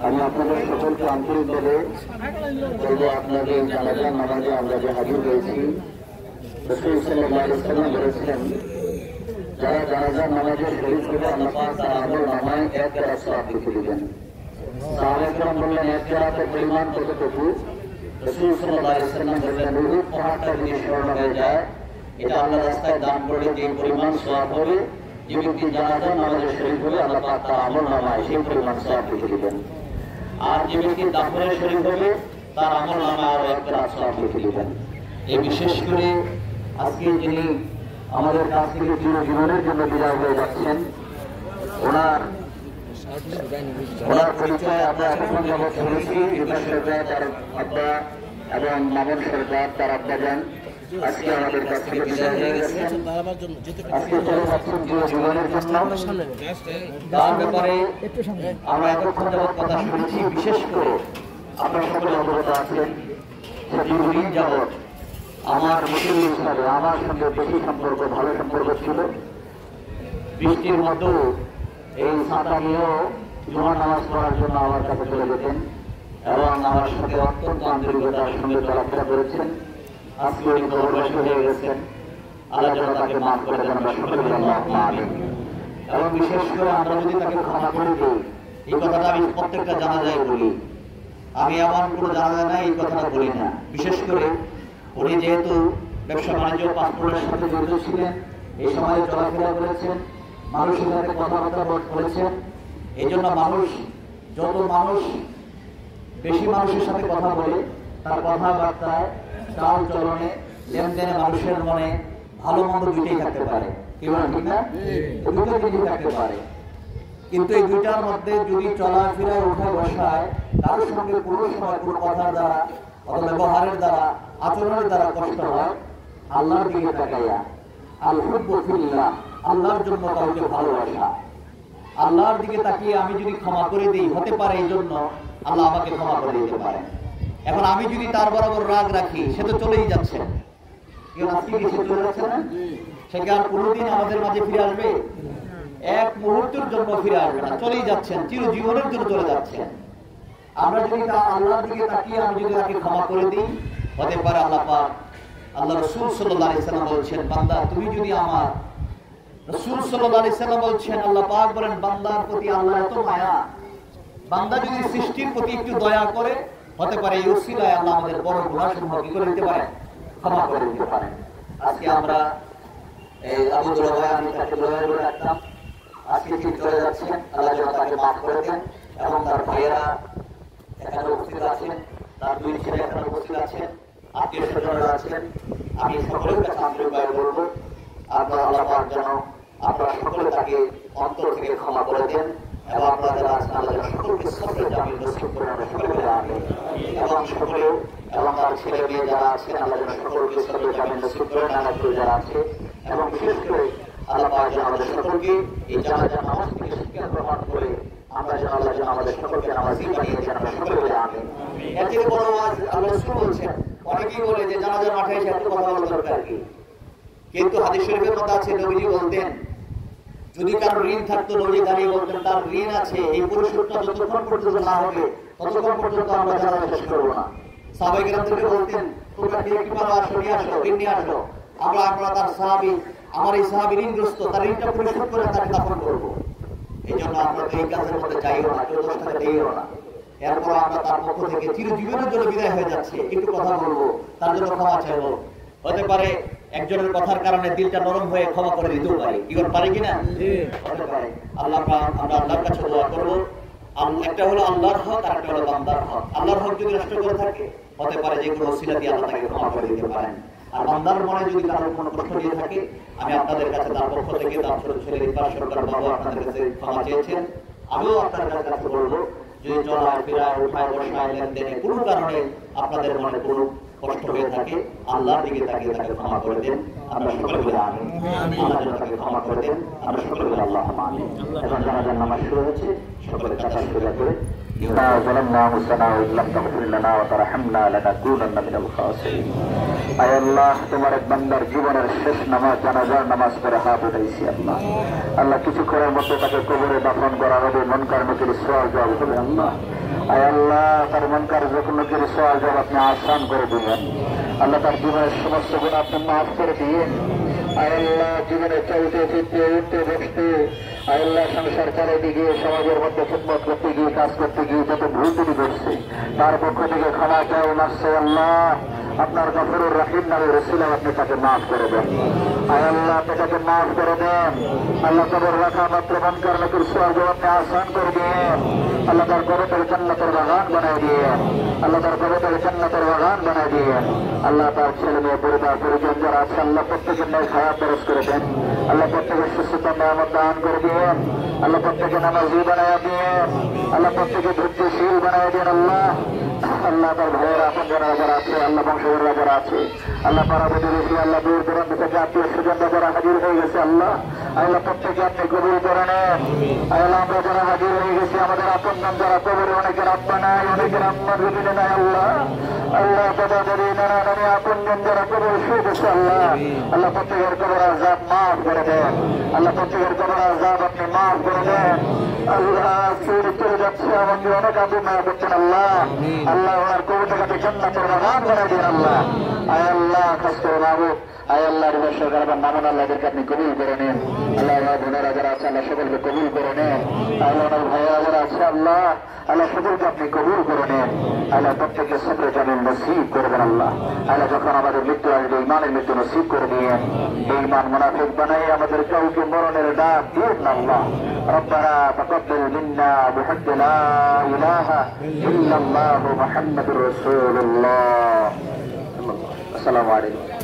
আমি আপনাদের সকলকে আন্তরিকভাবে বলবো, আপনাদের জানাজার নামাজে আমরা যে হাজির হয়েছি, রাসূল সাল্লাল্লাহু আলাইহি ওয়াসাল্লাম বলেছেন, যারা জানাজার নামাজে শরীক হবে আল্লাহ পাক তার আমল নামায় 1 কেরাত সওয়াব লিখে দিবেন। সাহাবায়ে কেরাম বললেন, 1 কেরাতের পরিমাণ কতটুকু? রাসূল সাল্লাল্লাহু আলাইহি ওয়াসাল্লাম বললেন, উহুদ পাহাড়টা যদি স্মরণ হয়ে যায়, এটা আল্লাহর রাস্তায় দান করলে যে পরিমাণ সওয়াব হবে, যে ব্যক্তি জানাজার নামাজে শরীক হবে আল্লাহ পাক তার আমল নামায় সেই পরিমাণ সওয়াব লিখে দিবেন। আর যে ব্যক্তি দাফনে শরীক হবে তার আমল নামায় আরো 1 কেরাত সওয়াব লিখে দিবেন। এই বিশেষ করে আজকে যিনি আমাদের কাছ থেকে চিরজীবনের জন্য বিদায় হয়ে যাচ্ছেন, ওনার পরিচয় আমরা এতক্ষণ যাবৎ শুনেছি। বিকাশ সরকার তার আব্বা এবং মামুন সরকার তার আব্বা যান আজকে আমাদের কাছ থেকে বিদায় হয়ে গেছেন। আজকে চলে যাচ্ছেন চিরজীবনের জন্য। তার ব্যাপারে আমরা এতক্ষণ যাবৎ কথা শুনেছি। বিশেষ করে আপনার সকলে অবগত আছেন, সে দীর্ঘদিন যাবৎ আমার মুসলিম হিসাবে আমার সঙ্গে বেশি সম্পর্ক, ভালো সম্পর্ক ছিল। বৃষ্টির মধ্যেও এই ছাতা নিয়েও জুমার নামাজ পড়ার জন্য আমার কাছে চলে যেতেন এবং আমার সাথে অত্যন্ত আন্তরিকতার সঙ্গে চলাফেরা করেছেন। আজকে উনি কবরবাসী হয়ে গেছেন, আল্লাহ যেন তাকে মাফ করে দেন, আমরা সকলে আল্লাহুম্মা আমিন। এবং বিশেষ করে আমরা যদি তাকে ক্ষমা করে দিই, এই কথাটা আমি প্রত্যেকটা জানাজায় বলি। আমি আমার কোনো জানাজা নাই এই কথাটা বলি না। বিশেষ করে উনি যেহেতু ব্যবসা বাণিজ্য পাসপোর্টের সাথে জড়িত ছিলেন, এই সময়ে চলাফেরা করেছেন, মানুষের সাথে কথাবার্তা বলেছেন, এই জন্য যত মানুষ বেশি মানুষের সাথে কথা বলে, তার কথাবার্তায়, চাল চলনে, লেনদেনে মানুষের মনে ভালো মন্দ দুইটাই থাকতে পারে, কি বলেন ঠিক না? দুটো জিনিস থাকতে পারে, কিন্তু এই দুইটার মধ্যে যদি চলাফেরায় উঠে বসায় কারোর সঙ্গে কোনো সময় কোনো কথার দ্বারা অথবা ব্যবহারের দ্বারা, আচরণের দ্বারা কষ্ট হয়, আল্লাহর দিকে তাকাইয়া, আল হুব্বু ফিল্লাহ, আল্লাহর জন্য কাউকে ভালোবাসা, আল্লাহর দিকে তাকিয়ে আমি যদি ক্ষমা করে দিই, হতে পারে এই জন্য আল্লাহ আমাকে ক্ষমা করে দিতে পারেন। এখন আমি যদি তার বরাবর রাগ রাখি, সে তো চলেই যাচ্ছে, আজকে কি সে চলে যাচ্ছে না? সে কি আর কোনোদিন আমাদের মাঝে ফিরে আসবে? এক মুহূর্তের জন্য ফিরে আসবে না, চলেই যাচ্ছেন, চিরজীবনের জন্য চলে যাচ্ছেন। আমরা যদি আল্লাহর দিকে তাকিয়ে আমি যদি তাকে ক্ষমা করে দিই, হতে পারে আল্লাহ পাক, আল্লাহ রাসূল সাল্লাল্লাহু আলাইহি ওয়াসাল্লাম বলছেন, বান্দা তুমি যদি আমার, রাসূল সাল্লাল্লাহু আলাইহি ওয়াসাল্লাম বলছেন, আল্লাহ পাক বলেন বান্দার প্রতি আল্লাহ এত মায়া, বান্দা যদি সৃষ্টির প্রতি একটু দয়া করে, হতে পারে এই উসিলায় আল্লাহ আমাদের বড় গুনাহসমূহ কি করে দিতে পারেন? ক্ষমা করে দিতে পারেন। আজকে আমরা এই আবু দুলাল ভাই, আমি তাকে দুলাল বলে রাখতাম, আজকে ঠিক চলে যাচ্ছেন, আল্লাহ যেন তাকে মাফ করে দেন এবং তার ভাইয়েরা এখানে উপস্থিত আছেন, তার 2 ছেলে এখানে উপস্থিত আছেন, আত্মীয় স্বজনরা আছেন। আমি সকলের কাছে আন্তরিকভাবে বলবো, আপনারা আল্লাহ পাক যেন আপনারা সকলে তাকে অন্তর থেকে ক্ষমা করে দেন এবং আপনারা যারা আছেন আল্লাহ যেন সকলকে সবরে জামিন নসিব করে, আমরা সকলে আমিন। এবং তার ছেলে মেয়ে যারা আছেন আল্লাহ যেন সকলকে সবরে জামিন নসিব করে, নানাপুর যারা আছে, এবং বিশেষ করে আল্লাহ পাক যেন আমাদের সকলকে এই জানাজার নামাজ থেকে শিক্ষা গ্রহণ করে আমরা যেন আল্লাহ যেন আমাদের সকলকে নামাজি বানিয়েছেন, আমরা সকলে বলে আমিন। এর থেকে বড় আওয়াজ আল্লাহ রাসূল বলছেন, অনেকেই বলে যে জানাজার মাঠে এসে এত কথা বলা দরকার কি? কিন্তু হাদিস শরীফের মধ্যে আছে, নবীজি বলতেন, যদি কারো ঋণ থাকতো নবীজি দাঁড়িয়ে বলতেন তার ঋণ আছে, এই পরিশোধটা যতক্ষণ পর্যন্ত না হবে ততক্ষণ পর্যন্ত আমরা জানাজা শেষ করবো না। সাহাবায়ে কেরাম থেকে বলতেন, তোমরা কে কি পারো আসো, নিয়ে আসো, ঋণ নিয়ে আসো, আমরা তার সাহাবী, আমার এই সাহাবী ঋণগ্রস্ত, তার ঋণটা পরিশোধ করে তাকে দাফন করবো। এই জন্য আমরা এই কাজের মধ্যে যাইও না, কেউ 10 টাকা দিইও না। এরপর আমরা তার পক্ষ থেকে চিরজীবনের জন্য বিদায় হয়ে যাচ্ছে, একটু কথা বলবো, তার জন্য ক্ষমা চাইবো। হতে পারে একজনের কথার কারণে দিলটা নরম হয়ে ক্ষমা করে দিতেও পারি, কি করে পারি কিনা? হতে পারে। আমরা আল্লাহর কাছে দোয়া করবো, একটা হলো আল্লাহর হক আর একটা হলো বান্দার হক। আল্লাহর হক যদি নষ্ট করে থাকে, হতে পারে যে কোনো ওসিলা দিয়ে আল্লাহ তাকে ক্ষমা করে দিতে পারেন। আর বান্দার মনে যদি কারোর কোনো কষ্ট দিয়ে থাকে, আমি আপনাদের কাছে তার পক্ষ থেকে, তার ছোট ছেলে বিকাশ সরকার বাবু আপনাদের কাছে ক্ষমা চেয়েছেন, আমিও আপনাদের কাছে বলবো, যদি চলায় ফেরায় উঠায় বসায় লেনদেনে কোনো কারণে আপনাদের মনে কোনো কষ্ট হয়ে থাকে, আল্লাহর দিকে তাকিয়ে তাকে ক্ষমা করে দেন, আমরা সকলে বলে আমিন। আল্লাহ যেন তাকে ক্ষমা করে দেন, আমরা সকলে বলে আল্লাহুম্মা আমিন। এখন জানাজার নামাজ শুরু হচ্ছে, সকলে কাতার সোজা করে ظلمنا أنفسنا وإن لم تغفر لنا وترحمنا لنكونن من الخاسرين আয় আল্লাহ তোমার এক বান্দার জীবনের শেষ নামাজ জানাজার নামাজ পড়ে হাত উঠাইছি আল্লাহ আল্লাহ কিছু করার মতো তাকে কবরে দাফন করা হবে মনকার নকির সওয়াল জবাব হবে আল্লাহ আয় আল্লাহ তার মনকার নকির সওয়াল জবাব আপনি আসান করে দিবেন আল্লাহ তার জীবনের সমস্ত গুণ আপনি মাফ করে দিন আয় আল্লাহ জীবনে চলতে ফিরতে উঠতে বসতে আয় আল্লাহ সংসার চালাইতে গিয়ে সমাজের মধ্যে খেদমত করতে গিয়ে কাজ করতে গিয়ে যত ভুল ত্রুটি করছে তার পক্ষ থেকে ক্ষমা চাই মাসে আল্লাহ আপনার গফুরুর রহিম নামের রসিলায় আপনি তাকে মাফ করে দেন আয় আল্লাহ আপনি তাকে মাফ করে দেন আল্লাহ কবর রাখা মাত্র মনকার নকির সওয়াল জবাব আপনি আসান করে দিন আল্লাহ তার কবরের জান্নাতের বাগান বানাই দিন আল্লাহ তার কবরের জান্নাতের বাগান বানাই দিন আল্লাহ তার ছেলে মেয়ে পরিবার পরিজন যারা আছে আল্লাহ প্রত্যেকের নেই খারাপ খরচ করে দেন আল্লাহ প্রত্যেকের সুস্থতা নিয়ামত দান করে দিন আল্লাহ প্রত্যেকে নামাজি বানায় দিন আল্লাহ প্রত্যেকে ধৈর্যশীল বানায় দিন আল্লাহ আল্লাহ তার ভাইয়েরা আপন যারা আছে আল্লাহ বংশধররা যারা আছে আল্লাহ পাড়া প্রতিবেশী আল্লাহ দূর দূরান্ত থেকে আত্মীয় স্বজনরা যারা হাজির হয়ে গেছে আল্লাহ আল্লাহ প্রত্যেকে আপনি কবুল করে নেন আল্লাহ আমরা যারা হাজির হয়ে গেছি আমাদের আপন নাম যারা কবরে অনেকের আব্বা নাই অনেকের আম্মা জমিনে নাই আল্লাহ আল্লাহ দাদা দাদি নানা নানি আপন নাম যারা কবরে শুয়ে গেছে আল্লাহ আল্লাহ প্রত্যেকের কবর আযাব মাফ করে দেন আল্লাহ প্রত্যেকের কবর আযাব আপনি মাফ করে দেন আল্লাহ চলে যাচ্ছে আমাকে অনেক আগুন না করছেন আল্লাহ আল্লাহ ওনার কবরটাকে জান্নাতের বাগান বানাই দিন আল্লাহ আয় আল্লাহ খাস করে মাহবুব আয় আল্লাহ রিভার সরকার আবার নামান আল্লাহদেরকে আপনি কবুল করে নেন আল্লাহ বোনেরা যারা আছে আল্লাহ সকলকে কবুল করে নেন আল্লাহ ওনার ভাইয়া যারা আছে আল্লাহ আল্লাহ সকলকে আপনি কবুল করে নেন আল্লাহ প্রত্যেককে সবরে জামিন নসিব করবেন আল্লাহ আল্লাহ যখন আমাদের মৃত্যু আসবে ইমানের মৃত্যু নসিব করে দিয়েন এই ইমান মুনাফিক বানাই আমাদের কাউকে মরণের ডাক দিন না আল্লাহ ربنا تقبل منا بحق لا إله إلا الله محمد رسول الله السلام عليكم